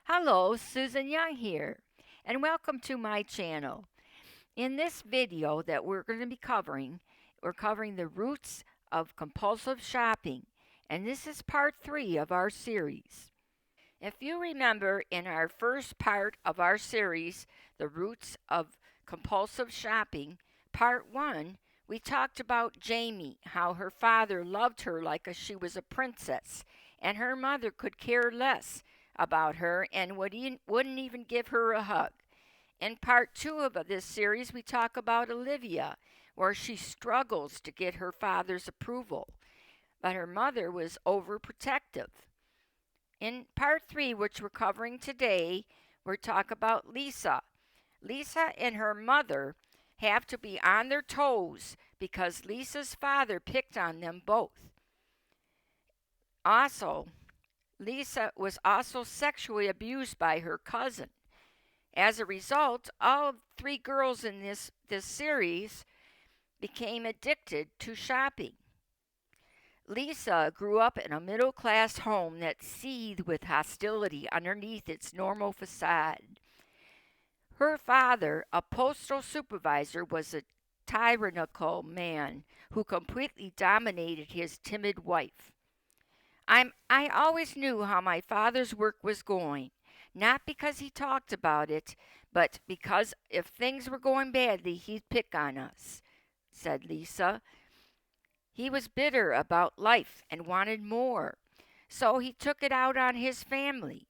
Hello, Susan Young here, and welcome to my channel. In this video that we're going to be covering, we're covering the roots of compulsive shopping, and this is part 3 of our series. If you remember in our first part of our series, The Roots of Compulsive Shopping, part 1, we talked about Jamie, how her father loved her like she was a princess, and her mother could care less about her and wouldn't even give her a hug. In part 2 of this series, we talk about Olivia, where she struggles to get her father's approval, but her mother was overprotective. In part 3, which we're covering today, we're talking about Lisa. Lisa and her mother have to be on their toes because Lisa's father picked on them both. Also, Lisa was also sexually abused by her cousin. As a result, all 3 girls in this series became addicted to shopping. Lisa grew up in a middle class home that seethed with hostility underneath its normal facade. Her father, a postal supervisor, was a tyrannical man who completely dominated his timid wife. I always knew how my father's work was going, not because he talked about it, but because if things were going badly, he'd pick on us, said Lisa. He was bitter about life and wanted more, so he took it out on his family.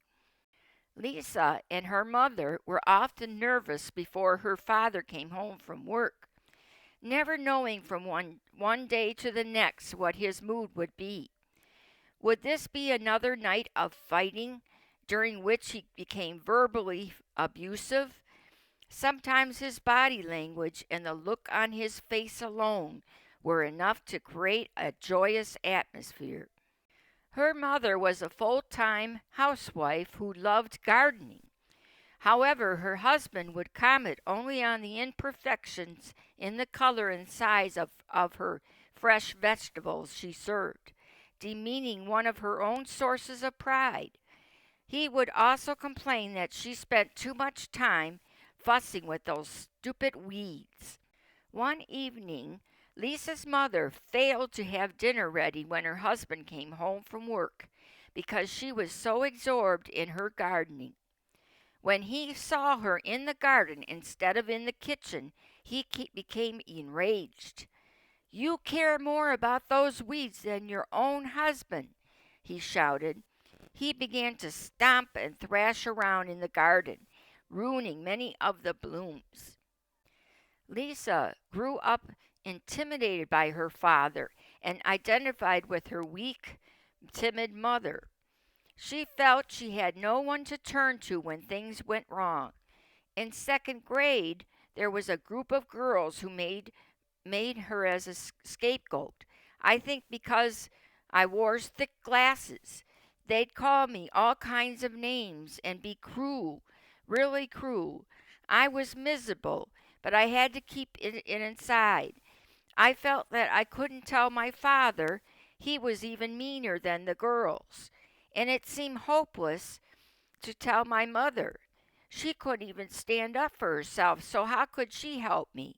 Lisa and her mother were often nervous before her father came home from work, never knowing from one day to the next what his mood would be. Would this be another night of fighting during which he became verbally abusive? Sometimes his body language and the look on his face alone were enough to create a joyous atmosphere. Her mother was a full-time housewife who loved gardening. However, her husband would comment only on the imperfections in the color and size of her fresh vegetables she served, demeaning one of her own sources of pride. He would also complain that she spent too much time fussing with those stupid weeds. One evening, Lisa's mother failed to have dinner ready when her husband came home from work because she was so absorbed in her gardening. When he saw her in the garden instead of in the kitchen, he became enraged. You care more about those weeds than your own husband, he shouted. He began to stomp and thrash around in the garden, ruining many of the blooms. Lisa grew up intimidated by her father and identified with her weak, timid mother. She felt she had no one to turn to when things went wrong. In second grade, there was a group of girls who made her as a scapegoat. I think because I wore thick glasses. They'd call me all kinds of names and be cruel, really cruel. I was miserable, but I had to keep it inside. I felt that I couldn't tell my father. He was even meaner than the girls. And it seemed hopeless to tell my mother. She couldn't even stand up for herself, so how could she help me?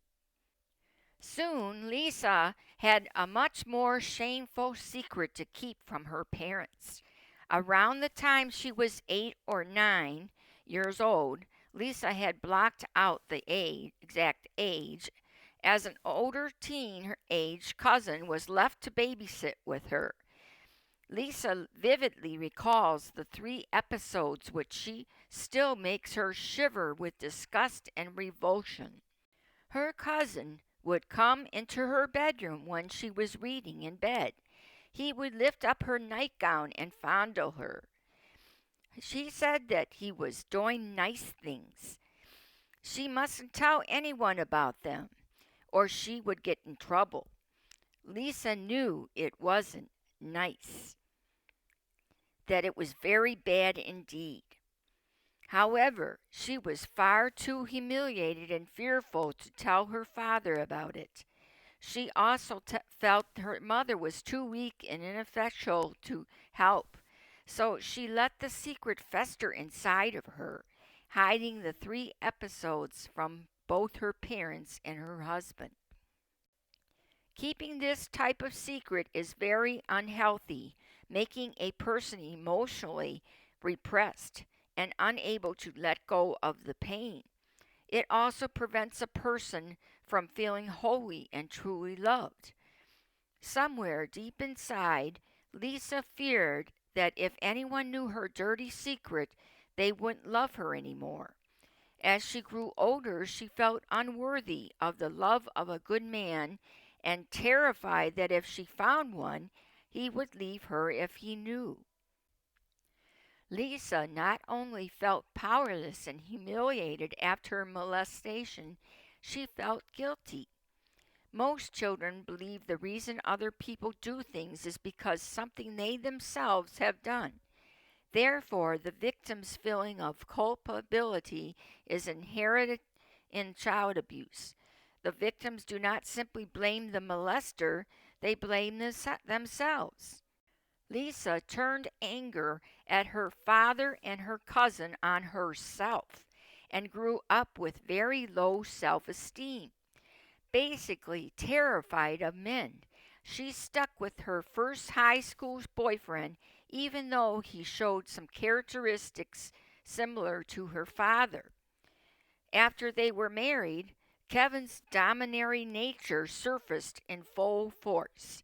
Soon Lisa had a much more shameful secret to keep from her parents. Around the time she was 8 or 9 years old, Lisa had blocked out the exact age. As an older teen, her age cousin was left to babysit with her. Lisa vividly recalls the 3 episodes which she still makes her shiver with disgust and revulsion. Her cousin would come into her bedroom when she was reading in bed. He would lift up her nightgown and fondle her. She said that he was doing nice things. She mustn't tell anyone about them, or she would get in trouble. Lisa knew it wasn't nice, that it was very bad indeed. However, she was far too humiliated and fearful to tell her father about it. She also felt her mother was too weak and ineffectual to help, So she let the secret fester inside of her, hiding the 3 episodes from both her parents and her husband. Keeping this type of secret is very unhealthy, making a person emotionally repressed and unable to let go of the pain. It also prevents a person from feeling wholly and truly loved. Somewhere deep inside, Lisa feared that if anyone knew her dirty secret, they wouldn't love her anymore. As she grew older, she felt unworthy of the love of a good man and terrified that if she found one, he would leave her if he knew. Lisa not only felt powerless and humiliated after her molestation, she felt guilty. Most children believe the reason other people do things is because something they themselves have done. Therefore, the victim's feeling of culpability is inherited in child abuse. The victims do not simply blame the molester, they blame themselves. Lisa turned anger at her father and her cousin on herself and grew up with very low self-esteem. Basically terrified of men. She stuck with her first high school boyfriend even though he showed some characteristics similar to her father. After they were married, Kevin's domineering nature surfaced in full force.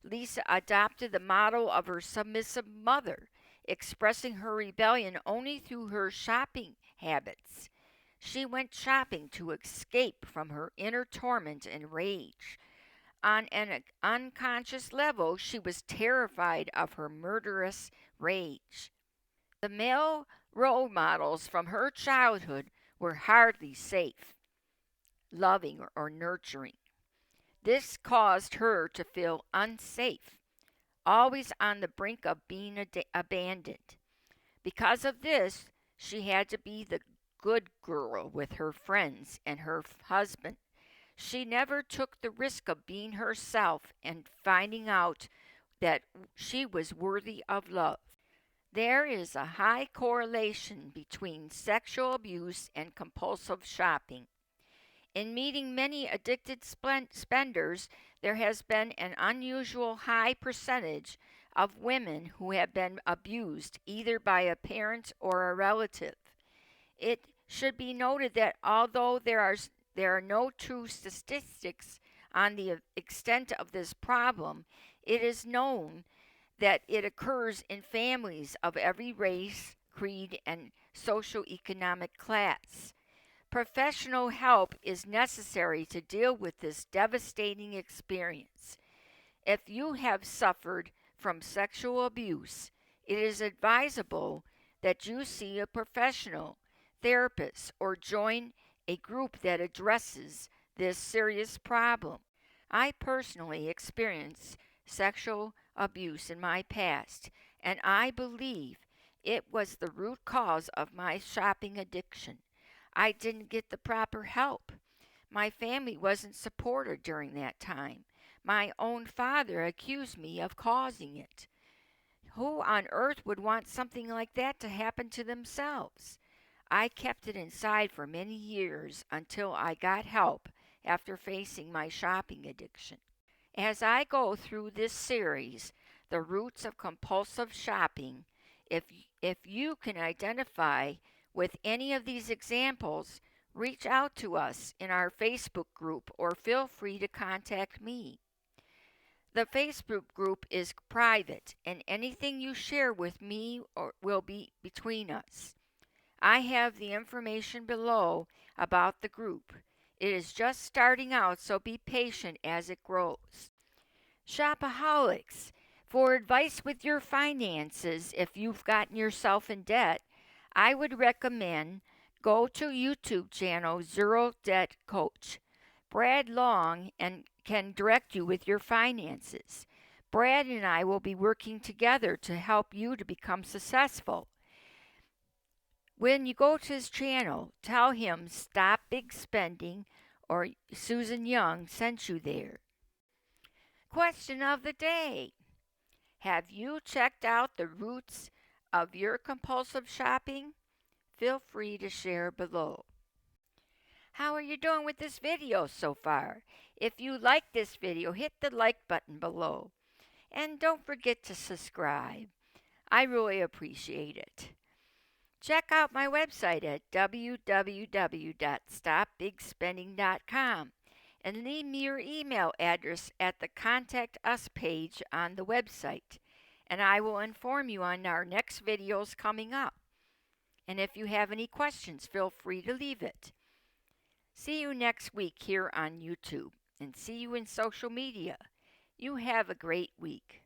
Lisa adopted the model of her submissive mother, expressing her rebellion only through her shopping habits. She went shopping to escape from her inner torment and rage. On an unconscious level, she was terrified of her murderous rage. The male role models from her childhood were hardly safe, loving, or nurturing. This caused her to feel unsafe, always on the brink of being abandoned. Because of this, she had to be the good girl with her friends and her husband. She never took the risk of being herself and finding out that she was worthy of love. There is a high correlation between sexual abuse and compulsive shopping. In meeting many addicted spenders, there has been an unusual high percentage of women who have been abused either by a parent or a relative. It should be noted that although there are no true statistics on the extent of this problem, it is known that it occurs in families of every race, creed, and socioeconomic class. Professional help is necessary to deal with this devastating experience. If you have suffered from sexual abuse, it is advisable that you see a professional, therapist, or join a group that addresses this serious problem. I personally experienced sexual abuse in my past, and I believe it was the root cause of my shopping addiction. I didn't get the proper help. My family wasn't supported during that time. My own father accused me of causing it. Who on earth would want something like that to happen to themselves? I kept it inside for many years until I got help after facing my shopping addiction. As I go through this series, The Roots of Compulsive Shopping, if you can identify with any of these examples, reach out to us in our Facebook group or feel free to contact me. The Facebook group is private, and anything you share with me will be between us. I have the information below about the group. It is just starting out, so be patient as it grows. Shopaholics, for advice with your finances if you've gotten yourself in debt, I would recommend go to YouTube channel Zero Debt Coach. Brad Long and can direct you with your finances. Brad and I will be working together to help you to become successful. When you go to his channel, tell him Stop Big Spending or Susan Young sent you there. Question of the day. Have you checked out the roots of your compulsive shopping? Feel free to share below. How are you doing with this video so far? If you like this video, hit the like button below. And don't forget to subscribe. I really appreciate it. Check out my website at www.stopbigspending.com and leave me your email address at the Contact Us page on the website, and I will inform you on our next videos coming up. And if you have any questions, feel free to leave it. See you next week here on YouTube, and see you in social media. You have a great week.